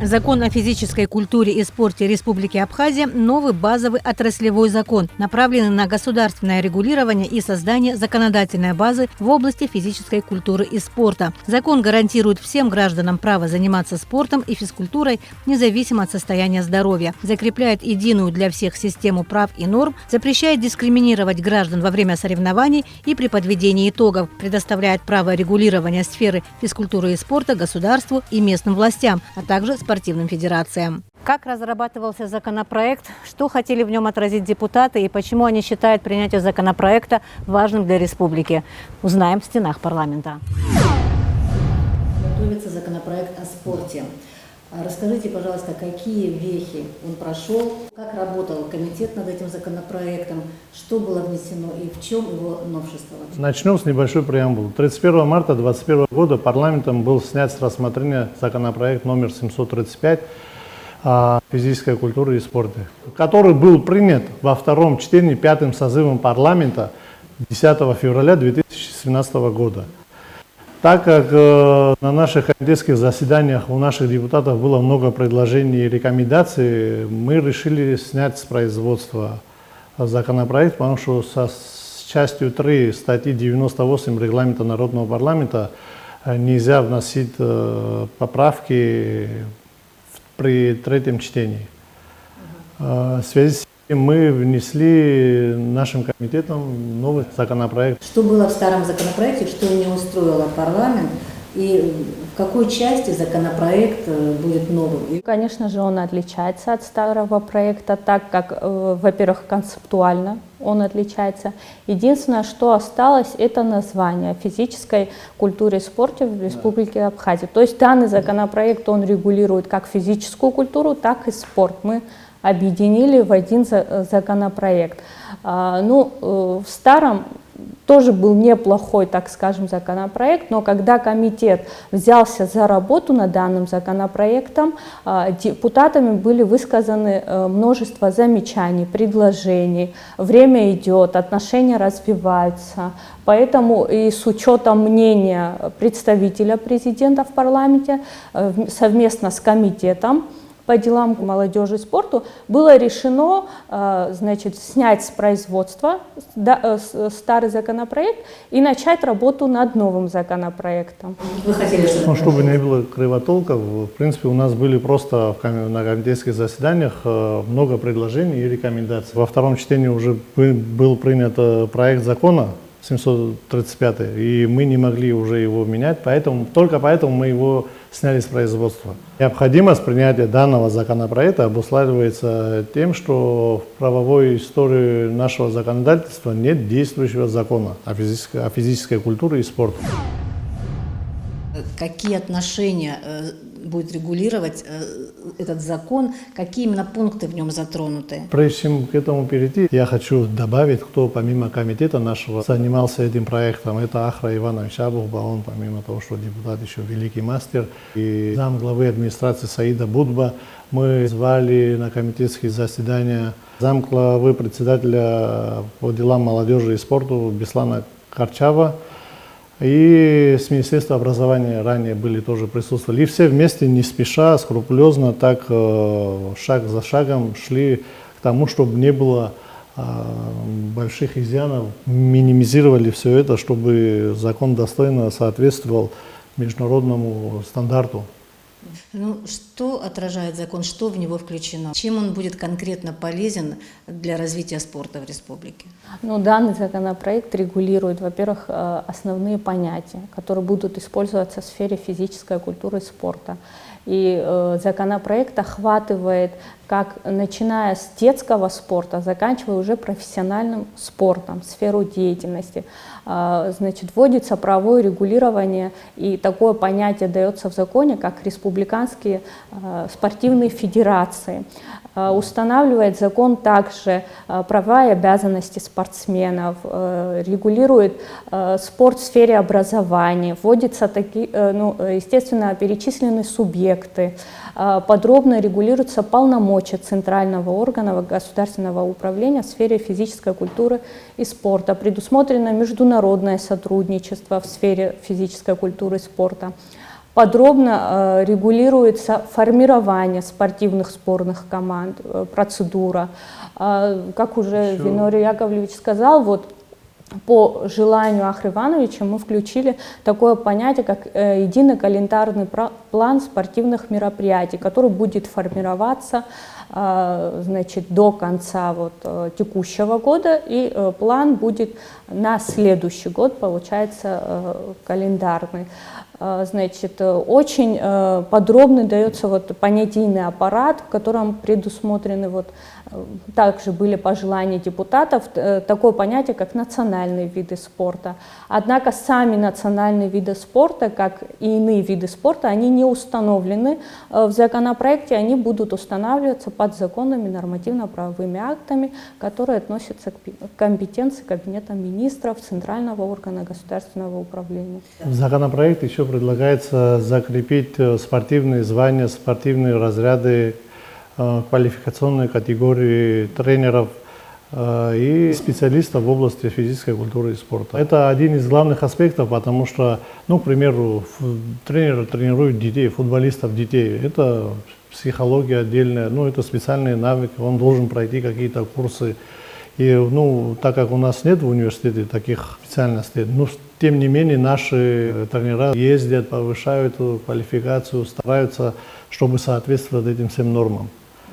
Закон о физической культуре и спорте Республики Абхазия – новый базовый отраслевой закон, направленный на государственное регулирование и создание законодательной базы в области физической культуры и спорта. Закон гарантирует всем гражданам право заниматься спортом и физкультурой независимо от состояния здоровья, закрепляет единую для всех систему прав и норм, запрещает дискриминировать граждан во время соревнований и при подведении итогов, предоставляет право регулирования сферы физкультуры и спорта государству и местным властям, а также спортивным федерациям. Как разрабатывался законопроект, что хотели в нем отразить депутаты и почему они считают принятие законопроекта важным для республики, узнаем в стенах парламента. Готовится законопроект о спорте. Расскажите, пожалуйста, какие вехи он прошел, как работал комитет над этим законопроектом, что было внесено и в чем его новшество? Начнем с небольшой преамбулы. 31 марта 2021 года парламентом был снят с рассмотрения законопроект номер 735 о физической культуре и спорте, который был принят во втором чтении пятым созывом парламента 10 февраля 2017 года. Так как на наших комитетских заседаниях у наших депутатов было много предложений и рекомендаций, мы решили снять с производства законопроект, потому что с частью 3 статьи 98 регламента Народного парламента нельзя вносить поправки при третьем чтении. В связи с этим мы внесли нашим комитетом новый законопроект. Что было в старом законопроекте, что не устроило парламент, и в какой части законопроект будет новым? Конечно же, он отличается от старого проекта, так как, во-первых, концептуально он отличается. Единственное, что осталось, это название о физической культуре и спорте в Республике Абхазия. То есть данный законопроект, он регулирует как физическую культуру, так и спорт. Мы объединили в один законопроект. В старом тоже был неплохой, так скажем, законопроект, но когда комитет взялся за работу над данным законопроектом, депутатами были высказаны множество замечаний, предложений. Время идет, отношения развиваются. Поэтому и с учетом мнения представителя президента в парламенте совместно с комитетом по делам молодежи и спорту было решено снять с производства старый законопроект и начать работу над новым законопроектом. Вы хотели, чтобы не было кривотолков, в принципе, у нас были просто на комитетских заседаниях много предложений и рекомендаций. Во втором чтении уже был принят проект закона 735, и мы не могли уже его менять, только поэтому мы его сняли с производства. Необходимость принятия данного законопроекта обуславливается тем, что в правовой истории нашего законодательства нет действующего закона о физической культуре и спорте. Какие отношения будет регулировать этот закон, какие именно пункты в нем затронуты? Прежде чем к этому перейти, я хочу добавить, кто помимо комитета нашего занимался этим проектом. Это Ахра Иванович Абухба, он помимо того, что депутат, еще великий мастер. И замглавы администрации Саида Будба. Мы звали на комитетские заседания замглавы председателя по делам молодежи и спорту Беслана Карчава. И с Министерства образования ранее тоже присутствовали. И все вместе, не спеша, скрупулезно, так шаг за шагом шли к тому, чтобы не было больших изъянов, минимизировали все это, чтобы закон достойно соответствовал международному стандарту. Что отражает закон, что в него включено? Чем он будет конкретно полезен для развития спорта в республике? Данный законопроект регулирует, во-первых, основные понятия, которые будут использоваться в сфере физической культуры и спорта. И законопроект охватывает, начиная с детского спорта, заканчивая уже профессиональным спортом, сферу деятельности. Вводится правовое регулирование, и такое понятие дается в законе, как республиканские спортивные федерации. Устанавливает закон также права и обязанности спортсменов, регулирует спорт в сфере образования, вводятся естественно, перечислены субъекты, подробно регулируются полномочия центрального органа государственного управления в сфере физической культуры и спорта, предусмотрено международное сотрудничество в сфере физической культуры и спорта. подробно регулируется формирование спортивных сборных команд, процедура. Как уже Винорий Яковлевич сказал, вот по желанию Ахры Ивановича мы включили такое понятие, как единый календарный план спортивных мероприятий, который будет формироваться значит, до конца вот, текущего года, и план будет на следующий год, получается, календарный. Значит, очень подробно дается вот понятийный аппарат, в котором предусмотрены, вот, также были пожелания депутатов, такое понятие, как национальные виды спорта. Однако сами национальные виды спорта, как и иные виды спорта, они не установлены в законопроекте, они будут устанавливаться подзаконными нормативно-правовыми актами, которые относятся к компетенции Кабинета министров, Центрального органа государственного управления. В законопроекте еще предлагается закрепить спортивные звания, спортивные разряды, квалификационные категории тренеров и специалистов в области физической культуры и спорта. Это один из главных аспектов, потому что, ну, к примеру, тренеры тренируют детей, футболистов детей. Это психология отдельная, ну, это специальные навыки, он должен пройти какие-то курсы. И, ну, так как у нас нет в университете таких специальностей, но тем не менее наши тренера ездят, повышают квалификацию, стараются, чтобы соответствовать этим всем нормам.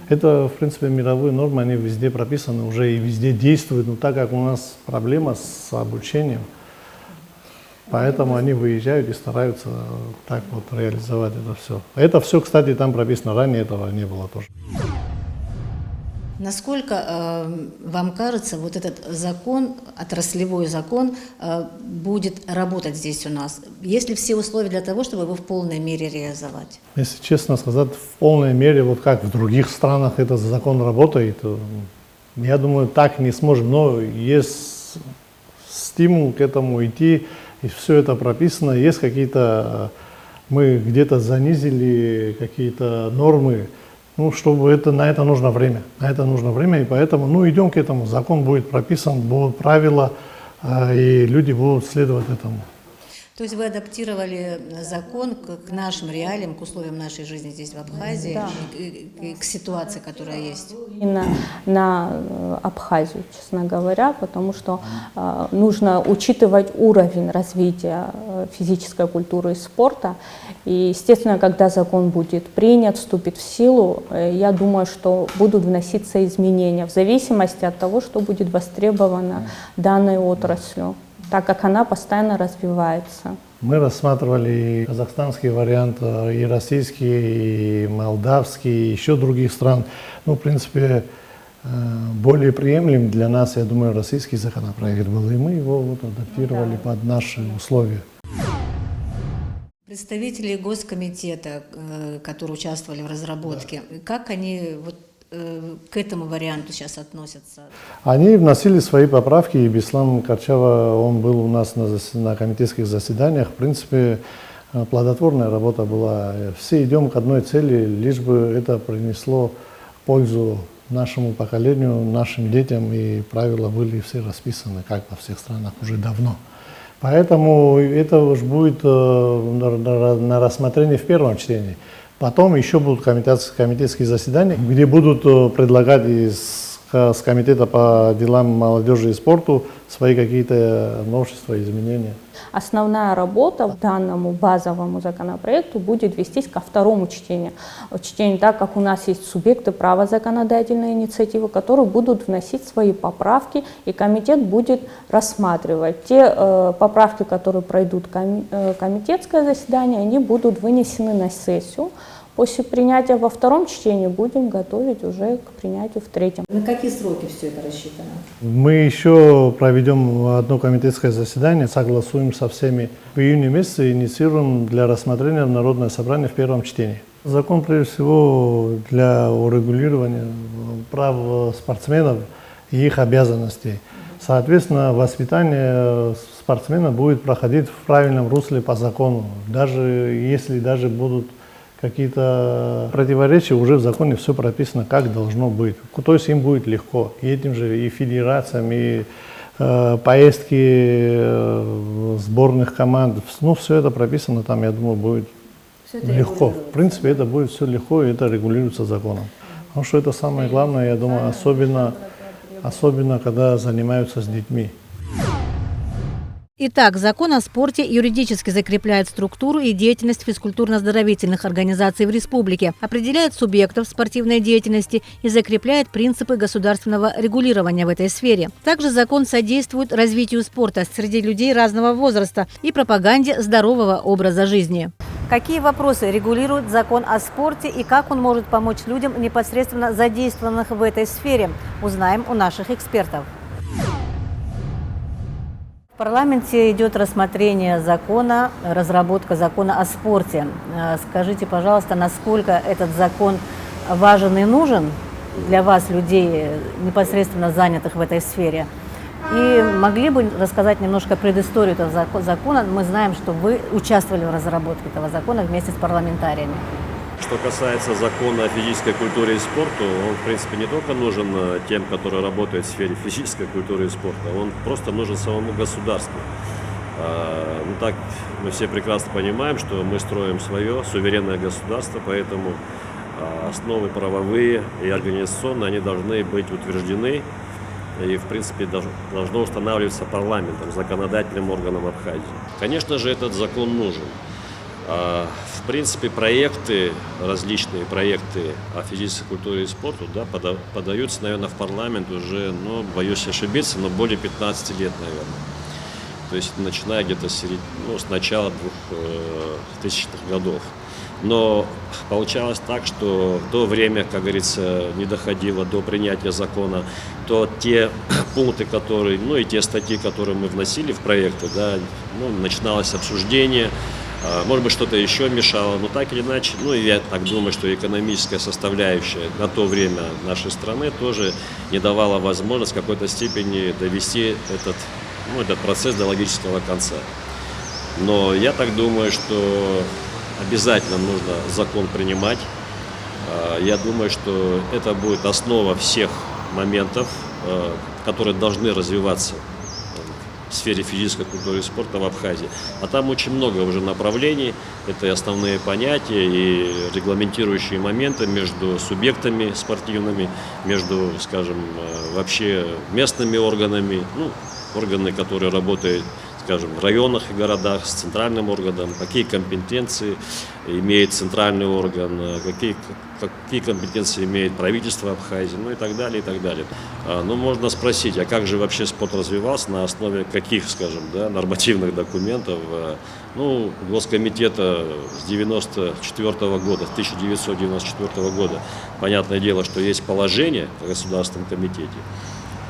Это, в принципе, мировые нормы, они везде прописаны уже и везде действуют, но так как у нас проблема с обучением, поэтому они выезжают и стараются так вот реализовать это все. Это все, кстати, там прописано, ранее этого не было тоже. Насколько вам кажется, вот этот закон, отраслевой закон, будет работать здесь у нас? Есть ли все условия для того, чтобы его в полной мере реализовать? Если честно сказать, в полной мере, вот как в других странах этот закон работает, я думаю, так не сможем, но есть стимул к этому идти, и все это прописано, есть какие-то, мы где-то занизили какие-то нормы. Ну, чтобы на это нужно время, и поэтому, ну, идем к этому, закон будет прописан, будут правила, и люди будут следовать этому. То есть вы адаптировали закон к нашим реалиям, к условиям нашей жизни здесь, в Абхазии, Да. и к ситуации, которая есть? Именно на Абхазию, честно говоря, потому что нужно учитывать уровень развития физической культуры и спорта. И, естественно, когда закон будет принят, вступит в силу, я думаю, что будут вноситься изменения в зависимости от того, что будет востребовано данной отраслью, так как она постоянно развивается. Мы рассматривали и казахстанский вариант, и российский, и молдавский, и еще других стран. Ну, в принципе, более приемлем для нас, я думаю, российский законопроект был, и мы его вот адаптировали под наши условия. Представители Госкомитета, которые участвовали в разработке, как они вот к этому варианту сейчас относятся? Они вносили свои поправки, и Беслан Карчава, он был у нас на комитетских заседаниях. В принципе, плодотворная работа была. Все идем к одной цели, лишь бы это принесло пользу нашему поколению, нашим детям, и правила были все расписаны, как во всех странах, уже давно. Поэтому это уж будет на рассмотрение в первом чтении. Потом еще будут комитетские заседания, где будут предлагать с комитета по делам молодежи и спорту свои какие-то новшества, изменения. Основная работа в данному базовому законопроекту будет вестись ко второму чтению, так как у нас есть субъекты права законодательной инициативы, которые будут вносить свои поправки, и комитет будет рассматривать. Те поправки, которые пройдут комитетское заседание, они будут вынесены на сессию. После принятия во втором чтении будем готовить уже к принятию в третьем. На какие сроки все это рассчитано? Мы еще проведем одно комитетское заседание, согласуем со всеми. В июне месяце инициируем для рассмотрения в Народное собрание в первом чтении. Закон, прежде всего, для урегулирования прав спортсменов и их обязанностей. Соответственно, воспитание спортсмена будет проходить в правильном русле по закону. Даже если будут какие-то противоречия, уже в законе все прописано, как должно быть. То есть им будет легко. И этим же и федерациям, и поездки сборных команд. Ну, все это прописано там, я думаю, будет Легко. В принципе, это будет все легко, и это регулируется законом. Потому что это самое главное, я думаю, особенно когда занимаются с детьми. Итак, закон о спорте юридически закрепляет структуру и деятельность физкультурно-оздоровительных организаций в республике, определяет субъектов спортивной деятельности и закрепляет принципы государственного регулирования в этой сфере. Также закон содействует развитию спорта среди людей разного возраста и пропаганде здорового образа жизни. Какие вопросы регулирует закон о спорте и как он может помочь людям, непосредственно задействованных в этой сфере, узнаем у наших экспертов. В парламенте идет рассмотрение закона, разработка закона о спорте. Скажите, пожалуйста, насколько этот закон важен и нужен для вас, людей, непосредственно занятых в этой сфере? И могли бы рассказать немножко предысторию этого закона? Мы знаем, что вы участвовали в разработке этого закона вместе с парламентариями. Что касается закона о физической культуре и спорту, он, в принципе, не только нужен тем, которые работают в сфере физической культуры и спорта, он просто нужен самому государству. Ну так, мы все прекрасно понимаем, что мы строим свое суверенное государство, поэтому основы правовые и организационные, они должны быть утверждены и, в принципе, должно устанавливаться парламентом, законодательным органом Абхазии. Конечно же, этот закон нужен. В принципе, различные проекты о физической культуре и спорту, да, подаются, наверное, в парламент уже, боюсь ошибиться, но более 15 лет, наверное. То есть, начиная где-то с начала 2000-х годов. Но получалось так, что в то время, как говорится, не доходило до принятия закона, то те пункты, которые, и те статьи, которые мы вносили в проекты, да, начиналось обсуждение. Может быть, что-то еще мешало, но так или иначе, я так думаю, что экономическая составляющая на то время нашей страны тоже не давала возможность в какой-то степени довести этот процесс до логического конца. Но я так думаю, что обязательно нужно закон принимать. Я думаю, что это будет основа всех моментов, которые должны развиваться в сфере физической культуры и спорта в Абхазии. А там очень много уже направлений, это и основные понятия, и регламентирующие моменты между субъектами спортивными, между, скажем, вообще местными органами, органы, которые работают, скажем, в районах и городах с центральным органом, какие компетенции имеет центральный орган, какие компетенции имеет правительство Абхазии, и так далее, и так далее. Можно спросить, а как же вообще спорт развивался, на основе каких, скажем, нормативных документов? Госкомитета с 1994 года, понятное дело, что есть положение о Государственном комитете.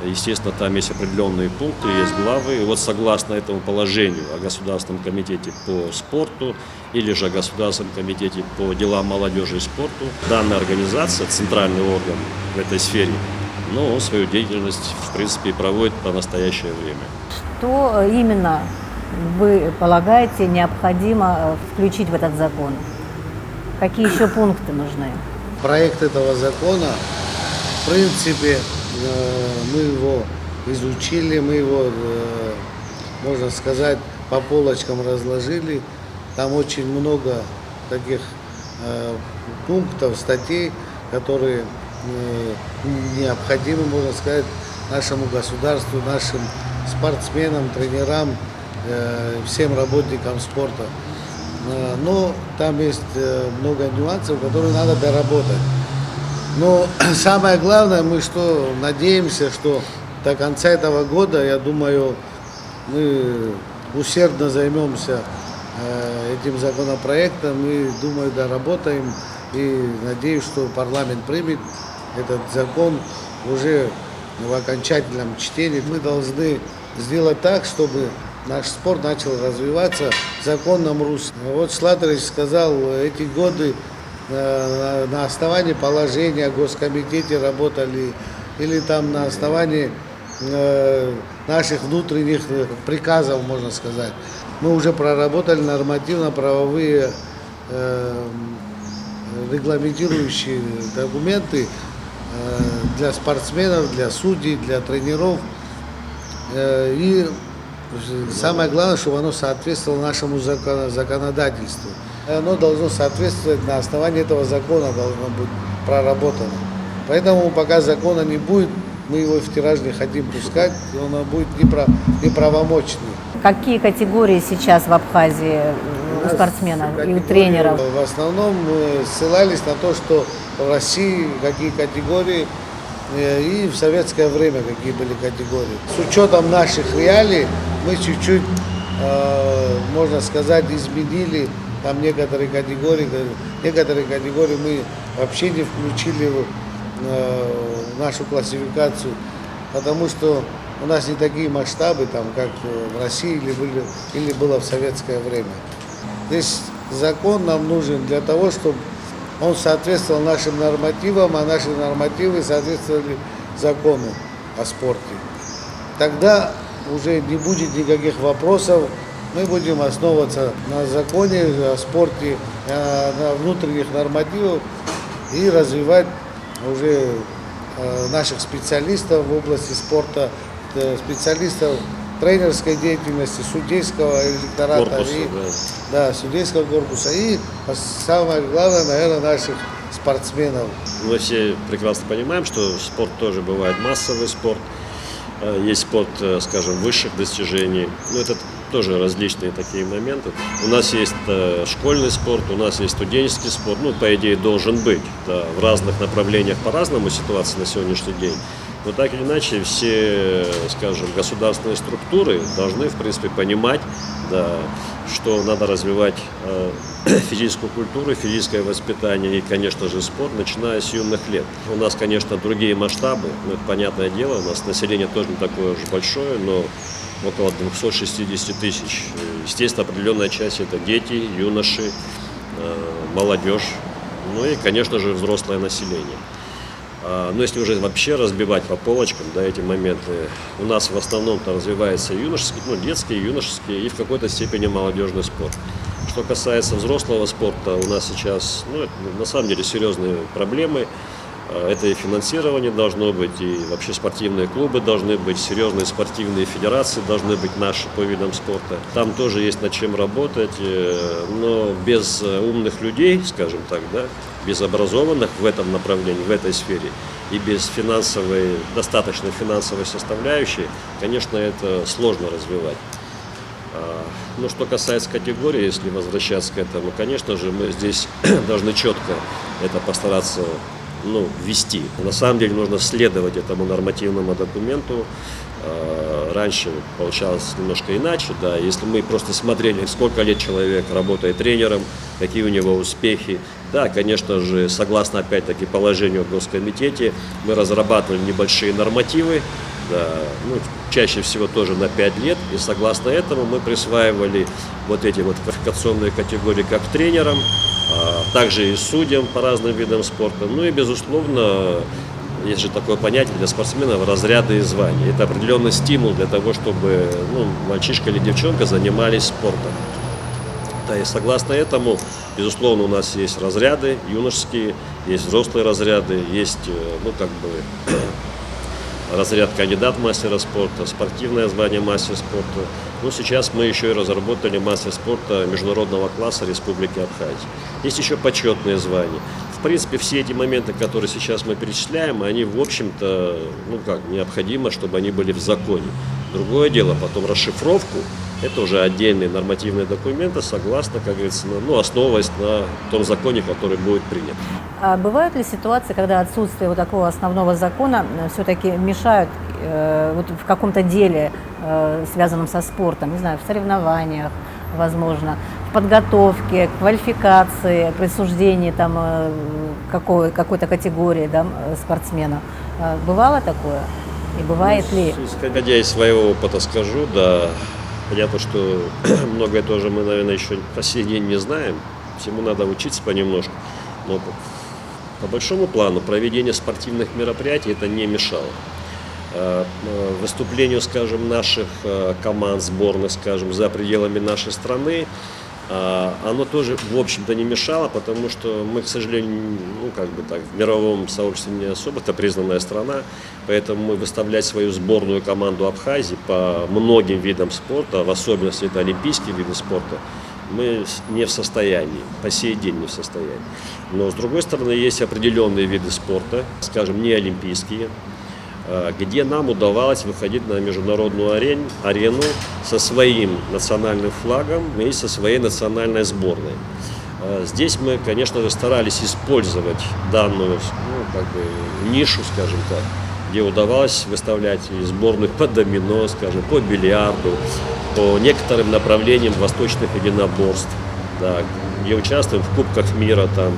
Естественно, там есть определенные пункты, есть главы. И вот согласно этому положению о Государственном комитете по спорту или же о Государственном комитете по делам молодежи и спорту, данная организация, центральный орган в этой сфере, свою деятельность, в принципе, проводит по настоящее время. Что именно, вы полагаете, необходимо включить в этот закон? Какие еще пункты нужны? Проект этого закона, в принципе, мы его изучили, мы его, можно сказать, по полочкам разложили. Там очень много таких пунктов, статей, которые необходимы, можно сказать, нашему государству, нашим спортсменам, тренерам, всем работникам спорта. Но там есть много нюансов, которые надо доработать. Но самое главное, мы надеемся, что до конца этого года, я думаю, мы усердно займемся этим законопроектом и, думаю, доработаем. И надеюсь, что парламент примет этот закон уже в окончательном чтении. Мы должны сделать так, чтобы наш спорт начал развиваться в законном русле. Вот Шлатович сказал, эти годы на основании положения о Госкомитете работали, или там на основании наших внутренних приказов, можно сказать. Мы уже проработали нормативно-правовые регламентирующие документы для спортсменов, для судей, для тренеров. И самое главное, чтобы оно соответствовало нашему законодательству. Оно должно соответствовать, на основании этого закона должно быть проработано. Поэтому пока закона не будет, мы его в тираж не хотим пускать, и он будет неправомочный. Какие категории сейчас в Абхазии у спортсменов и у тренеров? В основном мы ссылались на то, что в России какие категории и в советское время какие были категории. С учетом наших реалий мы чуть-чуть, можно сказать, изменили там некоторые категории. Некоторые категории мы вообще не включили в нашу классификацию, потому что у нас не такие масштабы, там, как в России или было в советское время. Здесь закон нам нужен для того, чтобы он соответствовал нашим нормативам, а наши нормативы соответствовали закону о спорте. Тогда уже не будет никаких вопросов, мы будем основываться на законе о спорте, на внутренних нормативах и развивать уже наших специалистов в области спорта, специалистов тренерской деятельности, судейского электората, корпуса, судейского корпуса и, самое главное, наверное, наших спортсменов. Мы все прекрасно понимаем, что спорт тоже бывает массовый спорт, есть спорт, скажем, высших достижений, но это тоже различные такие моменты. У нас есть школьный спорт, у нас есть студенческий спорт, по идее, должен быть, да, в разных направлениях по-разному ситуация на сегодняшний день. Но так или иначе, все, скажем, государственные структуры должны, в принципе, понимать, да, что надо развивать физическую культуру, физическое воспитание и, конечно же, спорт, начиная с юных лет. У нас, конечно, другие масштабы, это понятное дело, у нас население тоже не такое уж большое, но около 260 тысяч. Естественно, определенная часть – это дети, юноши, молодежь, и, конечно же, взрослое население. Но если уже вообще разбивать по полочкам, да, эти моменты, у нас в основном-то развивается юношеский, детский, юношеский и в какой-то степени молодежный спорт. Что касается взрослого спорта, у нас сейчас, на самом деле, серьезные проблемы. Это и финансирование должно быть, и вообще спортивные клубы должны быть, серьезные спортивные федерации должны быть наши по видам спорта. Там тоже есть над чем работать, но без умных людей, скажем так, да, без образованных в этом направлении, в этой сфере, и без достаточной финансовой составляющей, конечно, это сложно развивать. Но что касается категории, если возвращаться к этому, конечно же, мы здесь должны четко это постараться ввести. На самом деле нужно следовать этому нормативному документу. Раньше получалось немножко иначе, да, если мы просто смотрели, сколько лет человек работает тренером, какие у него успехи. Да, конечно же, согласно опять-таки положению в Госкомитете, мы разрабатывали небольшие нормативы, да, чаще всего тоже на 5 лет, и согласно этому мы присваивали вот эти квалификационные категории как тренерам, также и судьям по разным видам спорта. И, безусловно, есть же такое понятие для спортсменов — разряды и звания. Это определенный стимул для того, чтобы мальчишка или девчонка занимались спортом. Да, и согласно этому, безусловно, у нас есть разряды юношеские, есть взрослые разряды, есть разряд кандидат мастера спорта, спортивное звание мастер спорта. Сейчас мы еще и разработали мастер спорта международного класса Республики Абхазия. Есть еще почетные звания. В принципе, все эти моменты, которые сейчас мы перечисляем, они, в общем-то, необходимо, чтобы они были в законе. Другое дело, потом расшифровку, это уже отдельные нормативные документы, согласно, как говорится, основываясь на том законе, который будет принят. А бывают ли ситуации, когда отсутствие такого основного закона все-таки мешают в каком-то деле, связанном со спортом, не знаю, в соревнованиях, возможно, в подготовке, квалификации, присуждении какой-то категории, да, спортсмена? Бывало такое? И бывает ли? Исходя из своего опыта скажу, да, понятно, что многое тоже мы, наверное, еще по сей день не знаем, всему надо учиться понемножку, но по большому плану проведение спортивных мероприятий это не мешало. Выступлению, скажем, наших команд, сборных, скажем, за пределами нашей страны, оно тоже, в общем-то, не мешало, потому что мы, к сожалению, в мировом сообществе не особо-то признанная страна, поэтому мы выставлять свою сборную команду Абхазии по многим видам спорта, в особенности это олимпийские виды спорта, мы не в состоянии, по сей день не в состоянии. Но с другой стороны, есть определенные виды спорта, скажем, не олимпийские, где нам удавалось выходить на международную арену со своим национальным флагом и со своей национальной сборной. Здесь мы, конечно же, старались использовать данную нишу, скажем так, где удавалось выставлять и сборных по домино, скажем, по бильярду, по некоторым направлениям восточных единоборств, да, где участвуем в Кубках мира, там,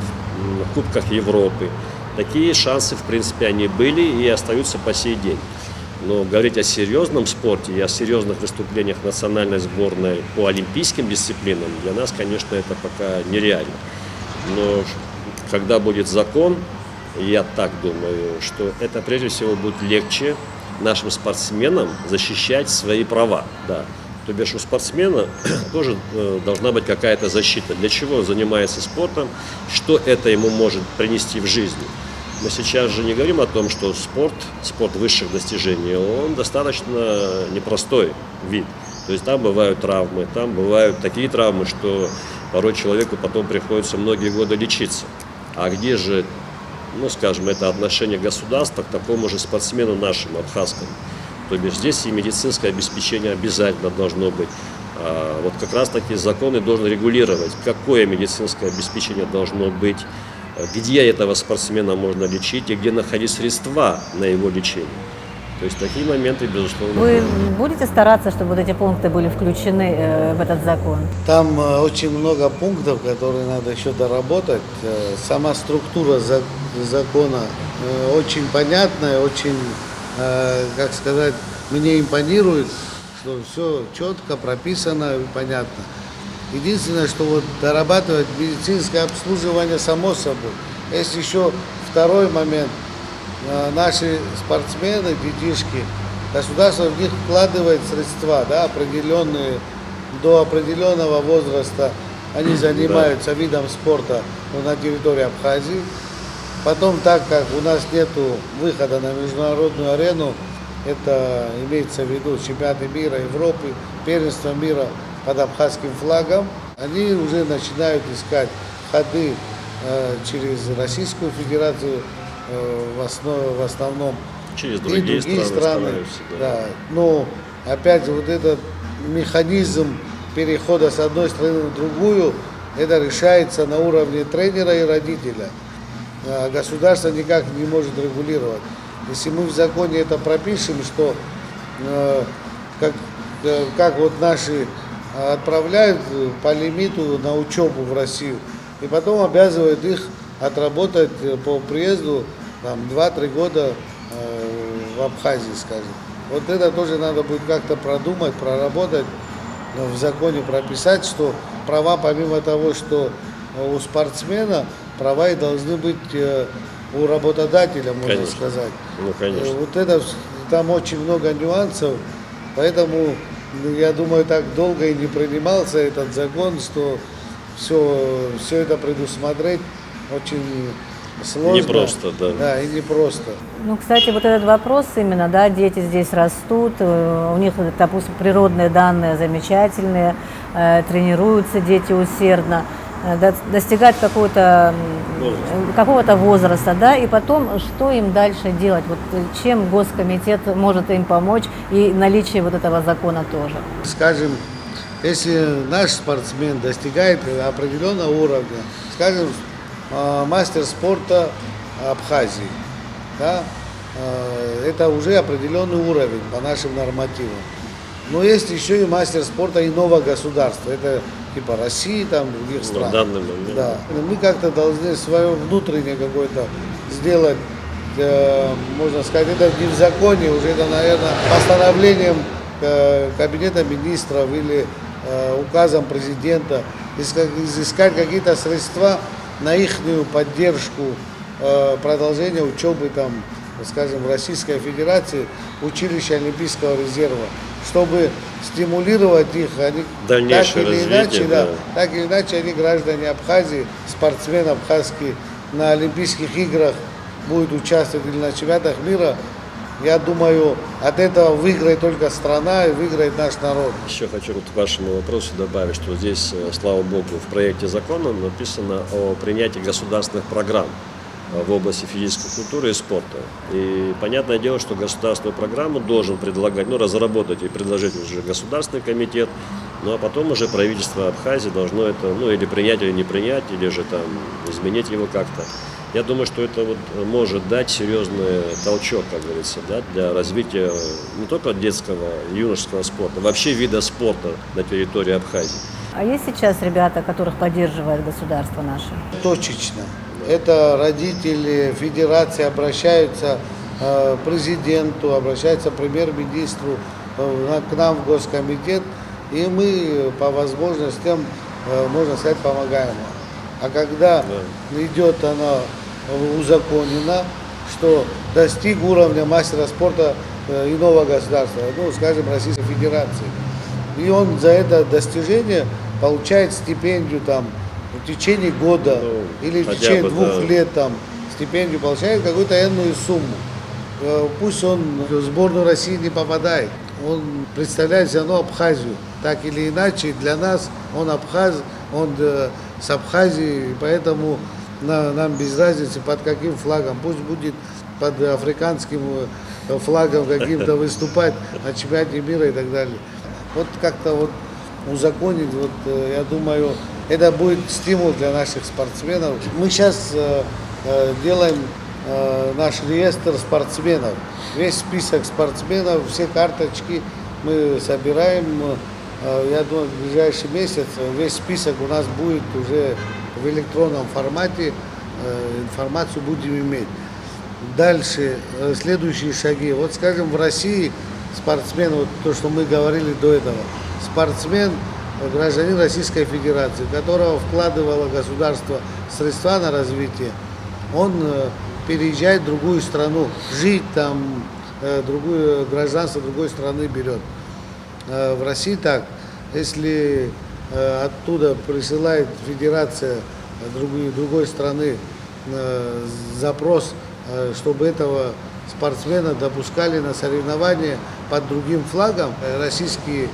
в Кубках Европы. Такие шансы, в принципе, они были и остаются по сей день. Но говорить о серьезном спорте и о серьезных выступлениях национальной сборной по олимпийским дисциплинам для нас, конечно, это пока нереально. Но когда будет закон, я так думаю, что это прежде всего будет легче нашим спортсменам защищать свои права. Да. То бишь у спортсмена тоже должна быть какая-то защита. Для чего он занимается спортом, что это ему может принести в жизни. Мы сейчас же не говорим о том, что спорт высших достижений, он достаточно непростой вид. То есть там бывают травмы, там бывают такие травмы, что порой человеку потом приходится многие годы лечиться. А где же, скажем, это отношение государства к такому же спортсмену нашему, абхазскому? То бишь здесь и медицинское обеспечение обязательно должно быть. А вот как раз таки законы должны регулировать, какое медицинское обеспечение должно быть, где этого спортсмена можно лечить и где находить средства на его лечение. То есть такие моменты, безусловно. Вы будете стараться, чтобы вот эти пункты были включены в этот закон? Там очень много пунктов, которые надо еще доработать. Сама структура закона очень понятная, очень, как сказать, мне импонирует, что все четко прописано и понятно. Единственное, что вот дорабатывать медицинское обслуживание само собой. Есть еще второй момент. Наши спортсмены, детишки, государство в них вкладывает средства, да, определенные, до определенного возраста они занимаются видом спорта на территории Абхазии. Потом, так как у нас нет выхода на международную арену, это имеется в виду чемпионаты мира, Европы, первенство мира под абхазским флагом, они уже начинают искать ходы через Российскую Федерацию, в основном через другие страны. Да. Но опять вот этот механизм перехода с одной страны на другую, это решается на уровне тренера и родителя. Государство никак не может регулировать. Если мы в законе это пропишем, что как вот наши отправляют по лимиту на учебу в Россию, и потом обязывают их отработать по приезду 2-3 года в Абхазии, скажем. Вот это тоже надо будет как-то продумать, проработать, в законе прописать, что права, помимо того, что у спортсмена, права и должны быть у работодателя, можно конечно. Сказать. Ну, конечно. Вот это, там очень много нюансов, поэтому, я думаю, так долго и не принимался этот закон, что все это предусмотреть очень сложно. Непросто, да. Да, и непросто. Кстати, вот этот вопрос именно, да, дети здесь растут, у них, допустим, природные данные замечательные, тренируются дети усердно, достигают какого-то возраста, да, и потом, что им дальше делать, вот чем Госкомитет может им помочь, и наличие вот этого закона тоже. Скажем, если наш спортсмен достигает определенного уровня, скажем, мастер спорта Абхазии, да, это уже определенный уровень по нашим нормативам. Но есть еще и мастер спорта иного государства, это типа России, там, других стран. Да. Мы как-то должны свое внутреннее какое-то сделать, можно сказать, это не в законе, уже это, наверное, постановлением Кабинета министров или указом президента, изыскать какие-то средства на их поддержку продолжения учебы, там, скажем, в Российской Федерации, училища Олимпийского резерва, чтобы стимулировать их, они дальнейшее развитие, так или иначе они граждане Абхазии, спортсмены абхазские на Олимпийских играх будут участвовать или на чемпионатах мира, Я думаю, от этого выиграет только страна и выиграет наш народ. Еще хочу к вашему вопросу добавить, что здесь, слава богу, в проекте закона написано о принятии государственных программ в области физической культуры и спорта. И понятное дело, что государственную программу должен предлагать, разработать и предложить уже Государственный комитет, а потом уже правительство Абхазии должно это, или принять, или не принять, или же там изменить его как-то. Я думаю, что это может дать серьезный толчок, как говорится, для развития не только детского и юношеского спорта, вообще вида спорта на территории Абхазии. А есть сейчас ребята, которых поддерживает государство наше? Точечно. Это родители федерации обращаются к президенту, обращаются к премьер-министру, к нам в Госкомитет, и мы по возможностям, можно сказать, помогаем. А когда идет она узаконено, что достиг уровня мастера спорта иного государства, скажем, Российской Федерации. И он за это достижение получает стипендию в течение года или в течение 2 лет стипендию получает какую-то энную сумму. Пусть он в сборную России не попадает, он представляет все равно Абхазию. Так или иначе, для нас он абхаз, он с Абхазией, и поэтому нам без разницы под каким флагом, пусть будет под африканским флагом каким-то выступать на чемпионате мира и так далее. Как-то узаконить, я думаю, это будет стимул для наших спортсменов. Мы сейчас делаем наш реестр спортсменов, весь список спортсменов, все карточки мы собираем. Я думаю, в ближайший месяц весь список у нас будет уже в электронном формате, информацию будем иметь. Дальше, следующие шаги. Скажем, в России спортсмен, то, что мы говорили до этого, спортсмен, гражданин Российской Федерации, которого вкладывало государство средства на развитие, он переезжает в другую страну, жить там, другое гражданство другой страны берет. В России так, если оттуда присылает федерация другой страны запрос, чтобы этого спортсмена допускали на соревнования под другим флагом, российские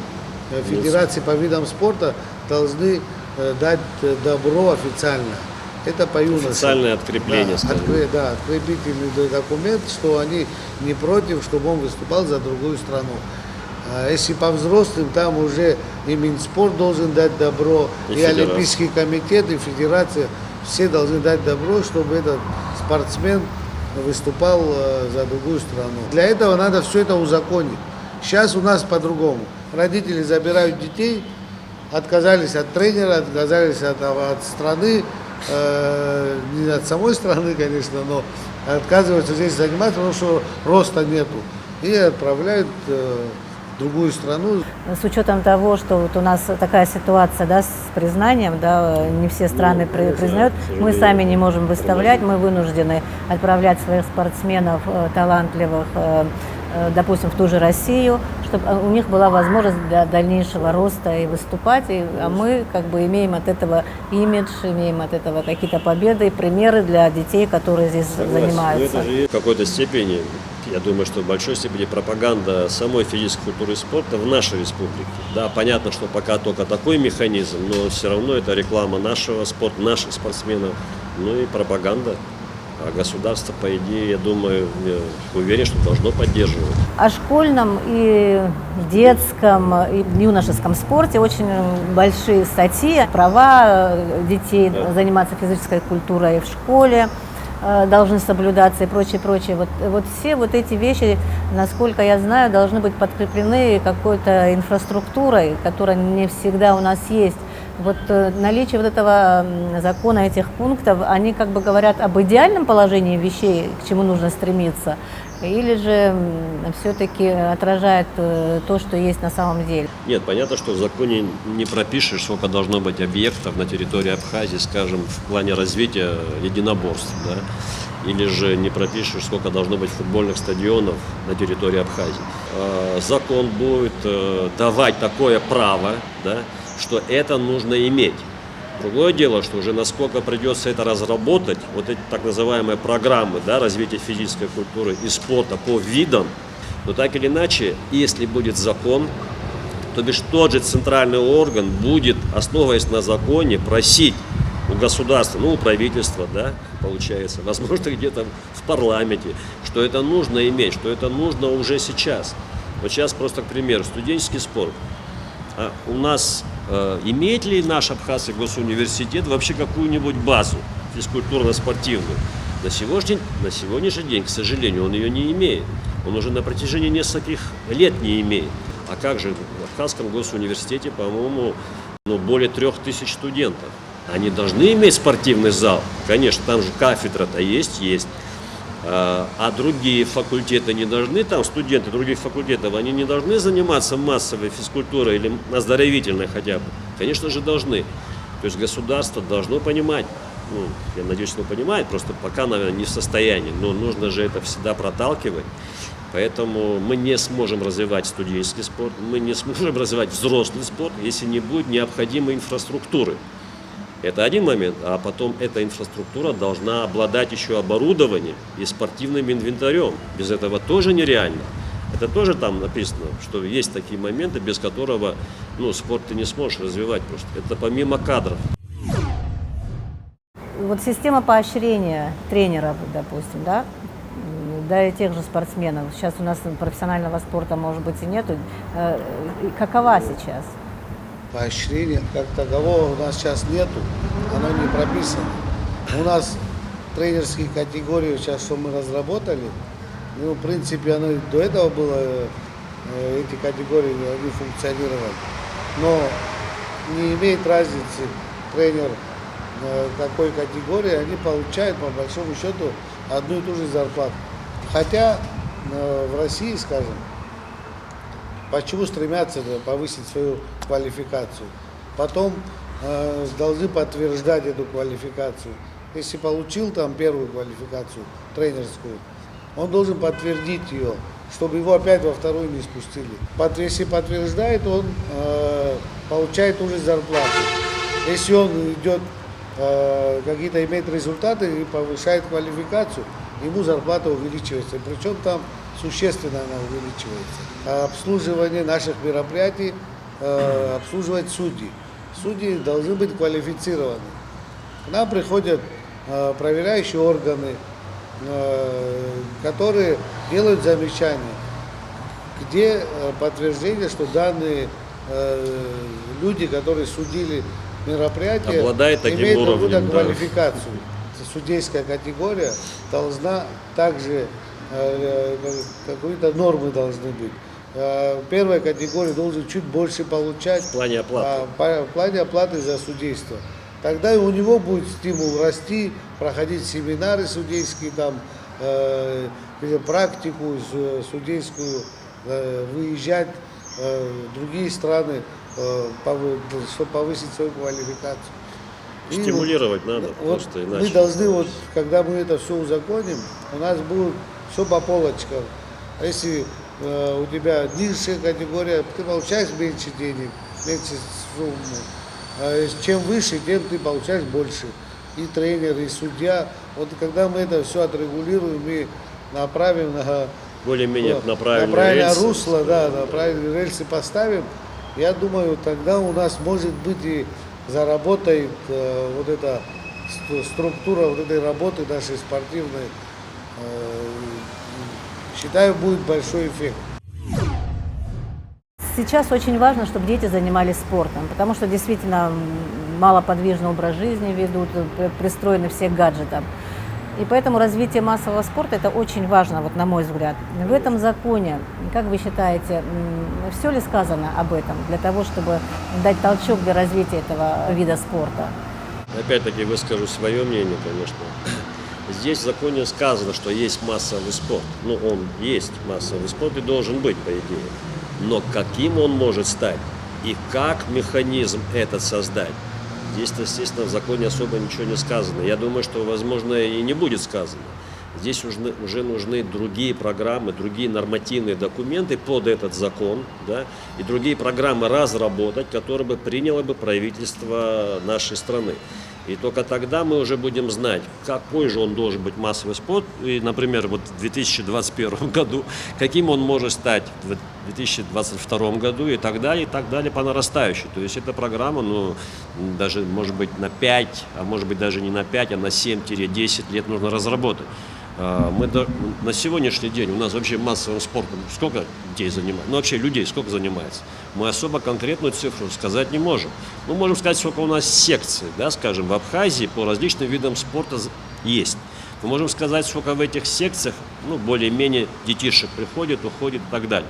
федерации по видам спорта должны дать добро официально. Это по юношам. Официальное открепление. Да, открепительный документ, что они не против, чтобы он выступал за другую страну. Если по взрослым, там уже и Минспорт должен дать добро, и Олимпийский комитет, и федерация, все должны дать добро, чтобы этот спортсмен выступал за другую страну. Для этого надо все это узаконить. Сейчас у нас по-другому. Родители забирают детей, отказались от тренера, отказались от страны, не от самой страны, конечно, но отказываются здесь заниматься, потому что роста нету, и отправляют в другую страну. С учетом того, что у нас такая ситуация, с признанием, не все страны признают, мы сами не можем выставлять, мы вынуждены отправлять своих спортсменов талантливых, допустим, в ту же Россию, чтобы у них была возможность для дальнейшего роста и выступать, а мы имеем от этого имидж, имеем от этого какие-то победы и примеры для детей, которые здесь занимаются. Но это же в какой-то степени, я думаю, что в большой степени пропаганда самой физической культуры и спорта в нашей республике. Да, понятно, что пока только такой механизм, но все равно это реклама нашего спорта, наших спортсменов, и пропаганда. А государство, по идее, я думаю, уверен, что должно поддерживать. О школьном и детском, и юношеском спорте очень большие статьи. Права детей заниматься физической культурой в школе должны соблюдаться и прочее. Все эти вещи, насколько я знаю, должны быть подкреплены какой-то инфраструктурой, которая не всегда у нас есть. Наличие этого закона, этих пунктов, они говорят об идеальном положении вещей, к чему нужно стремиться, или же все-таки отражает то, что есть на самом деле? Нет, понятно, что в законе не пропишешь, сколько должно быть объектов на территории Абхазии, скажем, в плане развития единоборств, или же не пропишешь, сколько должно быть футбольных стадионов на территории Абхазии. Закон будет давать такое право, что это нужно иметь. Другое дело, что уже насколько придется это разработать, вот эти так называемые программы, да, развития физической культуры и спорта по видам, но так или иначе, если будет закон, то бишь тот же центральный орган будет, основываясь на законе, просить у государства, у правительства, да, получается, возможно, где-то в парламенте, что это нужно иметь, что это нужно уже сейчас. Вот сейчас просто, к примеру, студенческий спорт. А у нас имеет ли наш Абхазский госуниверситет вообще какую-нибудь базу физкультурно-спортивную? На сегодняшний день, к сожалению, он ее не имеет. Он уже на протяжении нескольких лет не имеет. А как же в Абхазском госуниверситете, по-моему, более 3000 студентов. Они должны иметь спортивный зал. Конечно, там же кафедра-то есть. А другие факультеты не должны, там студенты других факультетов, они не должны заниматься массовой физкультурой или оздоровительной хотя бы? Конечно же должны. То есть государство должно понимать, я надеюсь, оно понимает, просто пока, наверное, не в состоянии, но нужно же это всегда проталкивать. Поэтому мы не сможем развивать студенческий спорт, мы не сможем развивать взрослый спорт, если не будет необходимой инфраструктуры. Это один момент, а потом эта инфраструктура должна обладать еще оборудованием и спортивным инвентарем. Без этого тоже нереально. Это тоже там написано, что есть такие моменты, без которого спорт ты не сможешь развивать просто. Это помимо кадров. Вот система поощрения тренеров, допустим, да и тех же спортсменов. Сейчас у нас профессионального спорта, может быть, и нету. Какова сейчас? Поощрения как такового у нас сейчас нету, оно не прописано. У нас тренерские категории сейчас, что мы разработали, в принципе, оно до этого было, эти категории, они функционировали. Но не имеет разницы тренер какой категории, они получают по большому счету одну и ту же зарплату. Хотя в России, скажем, почему стремятся повысить свою квалификацию? Потом должны подтверждать эту квалификацию. Если получил там первую квалификацию тренерскую, он должен подтвердить ее, чтобы его опять во вторую не спустили. Если подтверждает, он получает уже зарплату. Если он идет, какие-то имеет результаты и повышает квалификацию, ему зарплата увеличивается. Причем там существенно она увеличивается. Обслуживание наших мероприятий обслуживать судьи. Судьи должны быть квалифицированы. К нам приходят проверяющие органы, которые делают замечания, где подтверждение, что данные люди, которые судили мероприятия, имеют какую-то квалификацию. Судейская категория должна также, какие-то нормы должны быть. Первая категория должен чуть больше получать в плане оплаты. В плане оплаты за судейство. Тогда у него будет стимул расти, проходить семинары судейские, там, практику судейскую, выезжать в другие страны, чтобы повысить свою квалификацию. Стимулировать надо, вот просто иначе. Мы должны, когда мы это все узаконим, у нас будет все по полочкам. А если у тебя низшая категория, ты получаешь меньше денег, меньше сумму. А чем выше, тем ты получаешь больше. И тренер, и судья. Вот когда мы это все отрегулируем и направим на более-менее на правильное рельсы. русло, на правильные рельсы поставим, я думаю, тогда у нас, может быть, и заработает вот эта структура вот этой работы нашей спортивной. Считаю, будет большой эффект. Сейчас очень важно, чтобы дети занимались спортом, потому что действительно малоподвижный образ жизни ведут, пристроены все к гаджетам. И поэтому развитие массового спорта – это очень важно, вот на мой взгляд. В этом законе, как вы считаете, все ли сказано об этом для того, чтобы дать толчок для развития этого вида спорта? Опять-таки выскажу свое мнение, конечно. Здесь в законе сказано, что есть массовый спорт. Он есть массовый спорт и должен быть, по идее. Но каким он может стать и как механизм этот создать, здесь, естественно, в законе особо ничего не сказано. Я думаю, что, возможно, и не будет сказано. Здесь уже нужны другие программы, другие нормативные документы под этот закон, да, и другие программы разработать, которые бы приняло бы правительство нашей страны. И только тогда мы уже будем знать, какой же он должен быть массовый спорт. И, например, вот в 2021 году, каким он может стать в 2022 году и так далее по нарастающей. То есть эта программа, ну, даже, может быть, на 5, а может быть, даже не на 5, а на 7-10 лет нужно разработать. На сегодняшний день у нас вообще массовым спортом сколько детей занимается? Ну, вообще людей сколько занимается? Мы особо конкретную цифру сказать не можем. Мы можем сказать, сколько у нас секций, да, скажем, в Абхазии по различным видам спорта есть. Мы можем сказать, сколько в этих секциях, ну, более-менее детишек приходит, уходит и так далее.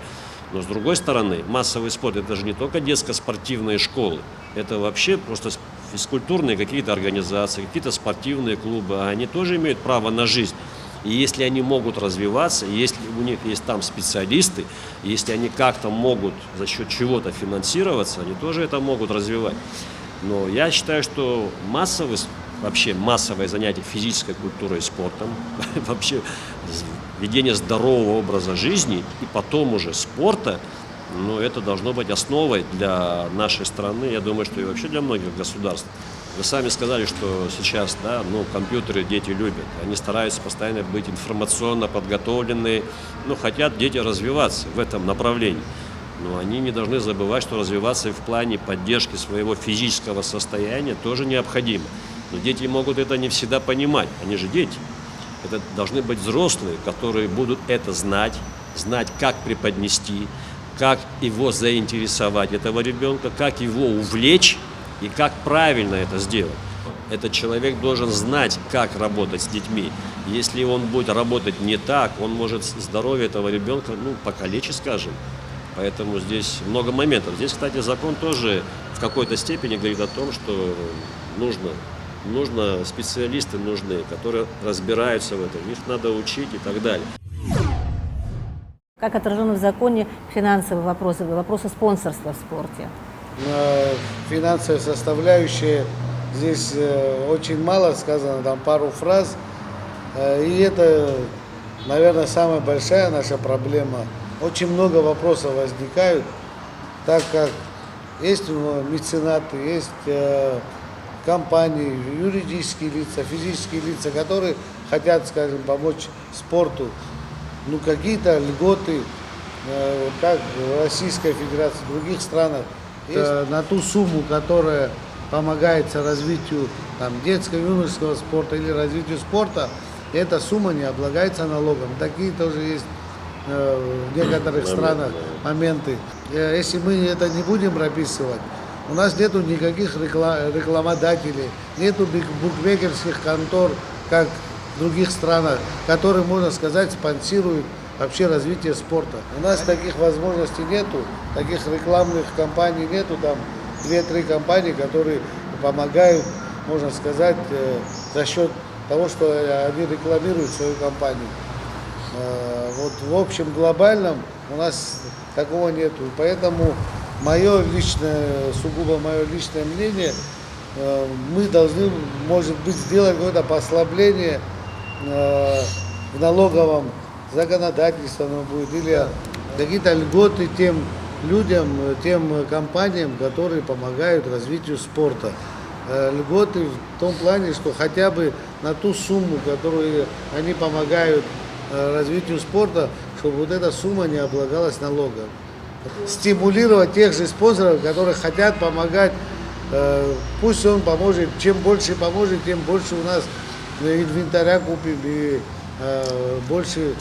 Но с другой стороны, массовый спорт – это же не только детско-спортивные школы. Это вообще просто физкультурные какие-то организации, какие-то спортивные клубы. А они тоже имеют право на жизнь. И если они могут развиваться, если у них есть там специалисты, если они как-то могут за счет чего-то финансироваться, они тоже это могут развивать. Но я считаю, что массовое занятие физической культурой и спортом, вообще ведение здорового образа жизни и потом уже спорта, ну, это должно быть основой для нашей страны, я думаю, что и вообще для многих государств. Вы сами сказали, что сейчас, да, ну, компьютеры дети любят, они стараются постоянно быть информационно подготовленные, ну, хотят дети развиваться в этом направлении. Но они не должны забывать, что развиваться и в плане поддержки своего физического состояния тоже необходимо. Но дети могут это не всегда понимать, они же дети. Это должны быть взрослые, которые будут это знать, как преподнести, как его заинтересовать, этого ребенка, как его увлечь и как правильно это сделать. Этот человек должен знать, как работать с детьми. Если он будет работать не так, он может здоровье этого ребенка, ну, покалечить, скажем. Поэтому здесь много моментов. Здесь, кстати, закон тоже в какой-то степени говорит о том, что нужно специалисты нужны, которые разбираются в этом. Их надо учить и так далее. Как отражены в законе финансовые вопросы спонсорства в спорте? Финансовая составляющая здесь очень мало сказано, там пару фраз. И это, наверное, самая большая наша проблема. Очень много вопросов возникают, так как есть меценаты, есть компании, юридические лица, физические лица, которые хотят, скажем, помочь спорту. Ну, какие-то льготы, как в Российской Федерации, в других странах, на ту сумму, которая помогает развитию там, детского, юношеского спорта или развитию спорта, эта сумма не облагается налогом. Такие тоже есть в некоторых странах моменты. Если мы это не будем прописывать, у нас нету никаких рекламодателей, нету букмекерских контор, как в других странах, которые, можно сказать, спонсируют вообще развитие спорта. У нас таких возможностей нету, таких рекламных кампаний нету, там 2-3 компании, которые помогают, можно сказать, за счет того, что они рекламируют свою компанию. Вот в общем глобальном у нас такого нету, поэтому сугубо мое личное мнение, мы должны, может быть, сделать какое-то послабление в налоговом законодательстве будет, или какие-то льготы тем людям, тем компаниям, которые помогают развитию спорта. Льготы в том плане, что хотя бы на ту сумму, которую они помогают развитию спорта, чтобы вот эта сумма не облагалась налогом. Стимулировать тех же спонсоров, которые хотят помогать, пусть он поможет, чем больше поможет, тем больше у нас инвентаря купим и больше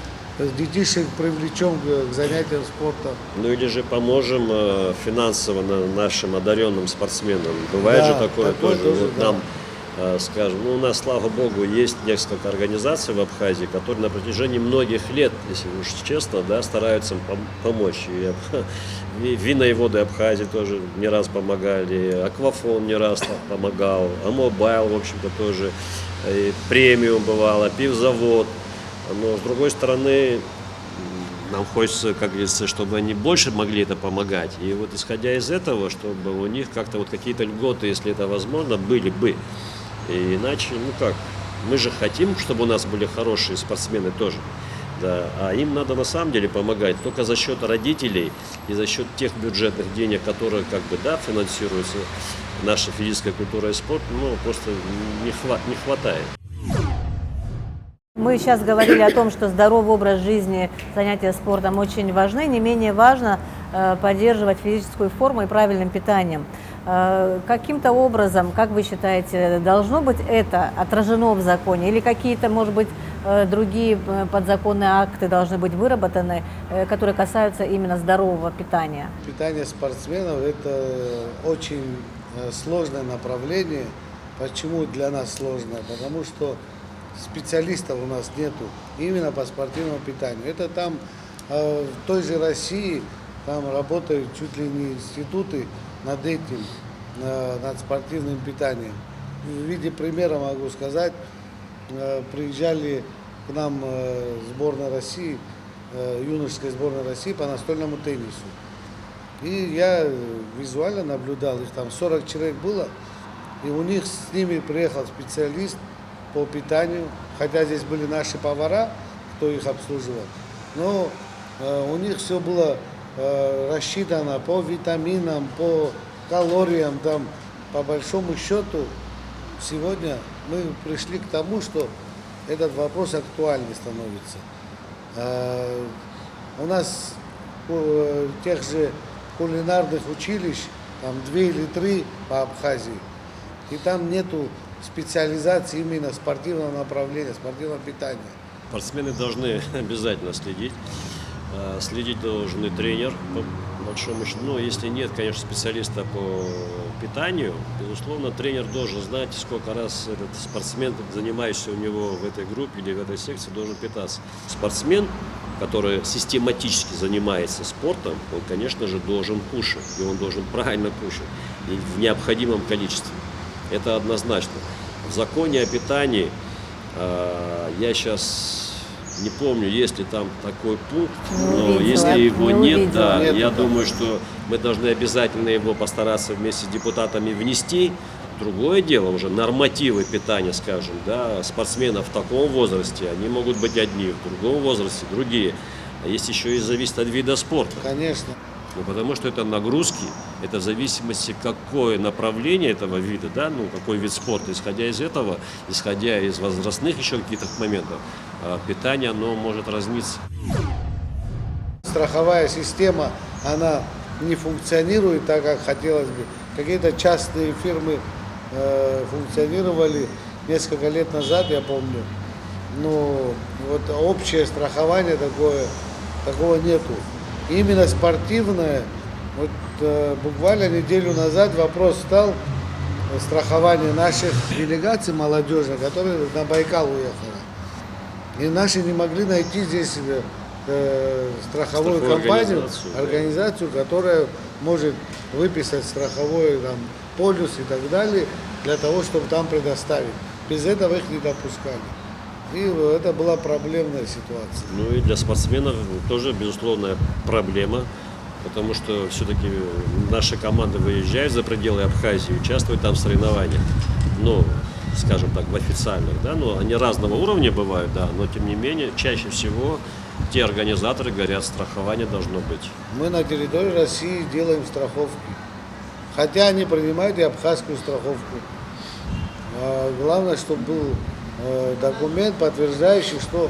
детишек привлечем к занятиям спортом. Ну или же поможем финансово нашим одаренным спортсменам. Бывает же такое тоже. Вот да. Нам, скажем, ну, у нас, слава богу, есть несколько организаций в Абхазии, которые на протяжении многих лет, если уж честно, да, стараются помочь. И Вино-воды Абхазии тоже не раз помогали, Аквафон не раз помогал, Амобайл, в общем-то, тоже, и Премиум бывало, Пивзавод. Но, с другой стороны, нам хочется, как говорится, чтобы они больше могли это помогать. И вот исходя из этого, чтобы у них как-то вот какие-то льготы, если это возможно, были бы. И иначе, ну как, Мы же хотим, чтобы у нас были хорошие спортсмены тоже. Да, а им надо на самом деле помогать только за счет родителей и за счет тех бюджетных денег, которые как бы, да, финансируются наша физическая культура и спорт, ну, просто не хватает. Мы сейчас говорили о том, что здоровый образ жизни, занятия спортом очень важны. Не менее важно поддерживать физическую форму и правильным питанием. Каким-то образом, как вы считаете, должно быть это отражено в законе? Или какие-то, может быть, другие подзаконные акты должны быть выработаны, которые касаются именно здорового питания? Питание спортсменов – это очень сложное направление. Почему для нас сложное? Потому что специалистов у нас нету именно по спортивному питанию. Это там в той же России там работают чуть ли не институты над этим, над спортивным питанием. В виде примера могу сказать, приезжали к нам сборная России, юношеская сборная России по настольному теннису. И я визуально наблюдал, их там 40 человек было, и у них с ними приехал специалист по питанию, хотя здесь были наши повара, кто их обслуживал, но у них все было рассчитано по витаминам, по калориям, там, по большому счету, сегодня мы пришли к тому, что этот вопрос актуальный становится. У нас тех же кулинарных училищ, там 2 или 3 по Абхазии, и там нету специализации именно спортивного направления, спортивного питания. Спортсмены должны обязательно следить. Следить должен и тренер, по большому счету. Но если нет, конечно, специалиста по питанию, безусловно, тренер должен знать, сколько раз этот спортсмен, занимающийся у него в этой группе или в этой секции, должен питаться. Спортсмен, который систематически занимается спортом, он, конечно же, должен кушать, и он должен правильно кушать, и в необходимом количестве. Это однозначно. В законе о питании я сейчас не помню, есть ли там такой пункт, но если его нет, да, я думаю, что мы должны обязательно его постараться вместе с депутатами внести. Другое дело, уже нормативы питания, скажем, да, спортсменов в таком возрасте, они могут быть одни, в другом возрасте другие. А есть еще и зависит от вида спорта. Конечно. Ну, потому что это нагрузки, это в зависимости, какое направление этого вида, да, ну, какой вид спорта. Исходя из этого, исходя из возрастных еще каких-то моментов, питание, оно может разниться. Страховая система, она не функционирует так, как хотелось бы. Какие-то частные фирмы функционировали несколько лет назад, я помню. Но вот общее страхование такого нету. Именно спортивное, вот буквально неделю назад вопрос стал страхования наших делегаций молодежных, которые на Байкал уехали. И наши не могли найти здесь страховую компанию, организацию, которая может выписать страховой там, полюс и так далее, для того, чтобы там предоставить. Без этого их не допускали. И это была проблемная ситуация. Ну и для спортсменов тоже, безусловная проблема, потому что все-таки наши команды выезжают за пределы Абхазии, участвуют там в соревнованиях. Ну, скажем так, в официальных, да, но они разного уровня бывают, да, но тем не менее, чаще всего те организаторы говорят, страхование должно быть. Мы на территории России делаем страховки, хотя они принимают и абхазскую страховку. Главное, чтобы был документ, подтверждающий, что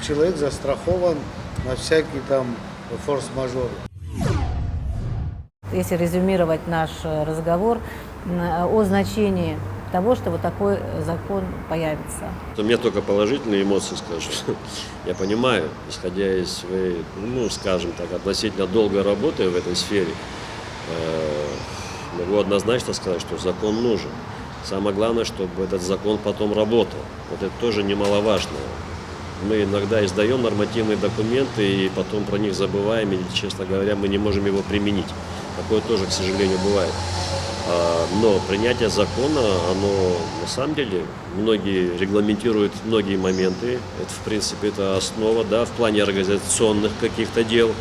человек застрахован на всякие там форс-мажоры. Если резюмировать наш разговор о значении того, что вот такой закон появится. У меня только положительные эмоции, скажу. Я понимаю, исходя из своей, ну, скажем так, относительно долгой работы в этой сфере, могу однозначно сказать, что закон нужен. Самое главное, чтобы этот закон потом работал. Вот это тоже немаловажно. Мы иногда издаем нормативные документы и потом про них забываем, или, честно говоря, мы не можем его применить. Такое тоже, к сожалению, бывает. Но принятие закона, оно на самом деле, многие регламентируют многие моменты. Это, в принципе, это основа, да, в плане организационных каких-то дел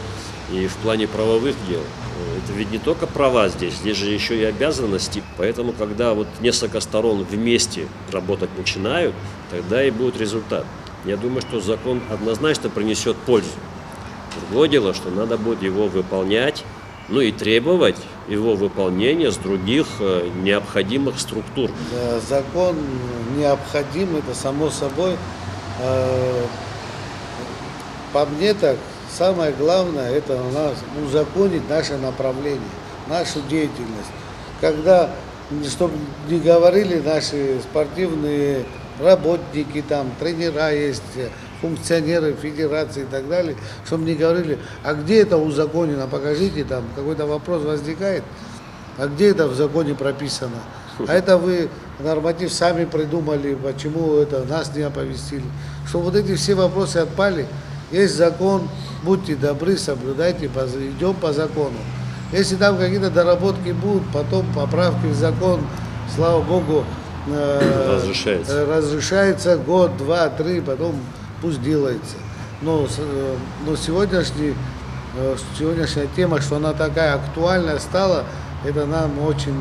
и в плане правовых дел. это ведь не только права здесь же еще и обязанности. Поэтому, когда вот несколько сторон вместе работать начинают, тогда и будет результат. Я думаю, что закон однозначно принесет пользу. Другое дело, что надо будет его выполнять, ну и требовать его выполнения с других необходимых структур. Закон необходим, это само собой. По мне так, самое главное, это у нас узаконить наше направление, нашу деятельность. Когда, чтобы не говорили наши спортивные работники, там, тренера есть, функционеры федерации и так далее, чтобы не говорили, а где это узаконено, покажите, там какой-то вопрос возникает, а где это в законе прописано. А это вы норматив сами придумали, почему это нас не оповестили. Чтобы вот эти все вопросы отпали, есть закон, будьте добры, соблюдайте, идем по закону. Если там какие-то доработки будут, потом поправки в закон, слава богу, разрешается год, два, три, потом пусть делается. Но сегодняшняя тема, что она такая актуальная стала, это нам очень,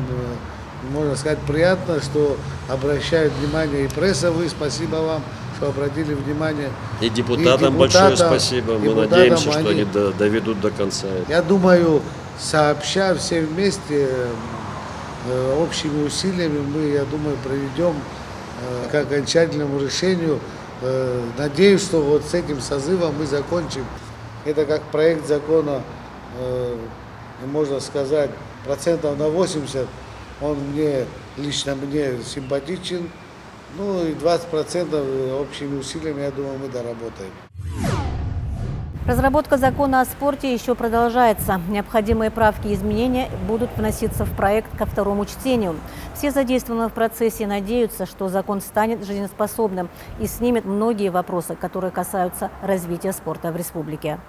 можно сказать, приятно, что обращают внимание и пресса, вы, спасибо вам, что обратили внимание. И депутатам большое спасибо, мы надеемся, что они доведут до конца. Я думаю, сообща все вместе, общими усилиями мы, я думаю, приведем к окончательному решению. Надеюсь, что вот с этим созывом мы закончим. Это как проект закона, можно сказать, процентов на 80, он лично мне симпатичен. Ну и 20% общими усилиями, я думаю, мы доработаем. Разработка закона о спорте еще продолжается. Необходимые правки и изменения будут вноситься в проект ко второму чтению. Все задействованные в процессе надеются, что закон станет жизнеспособным и снимет многие вопросы, которые касаются развития спорта в республике.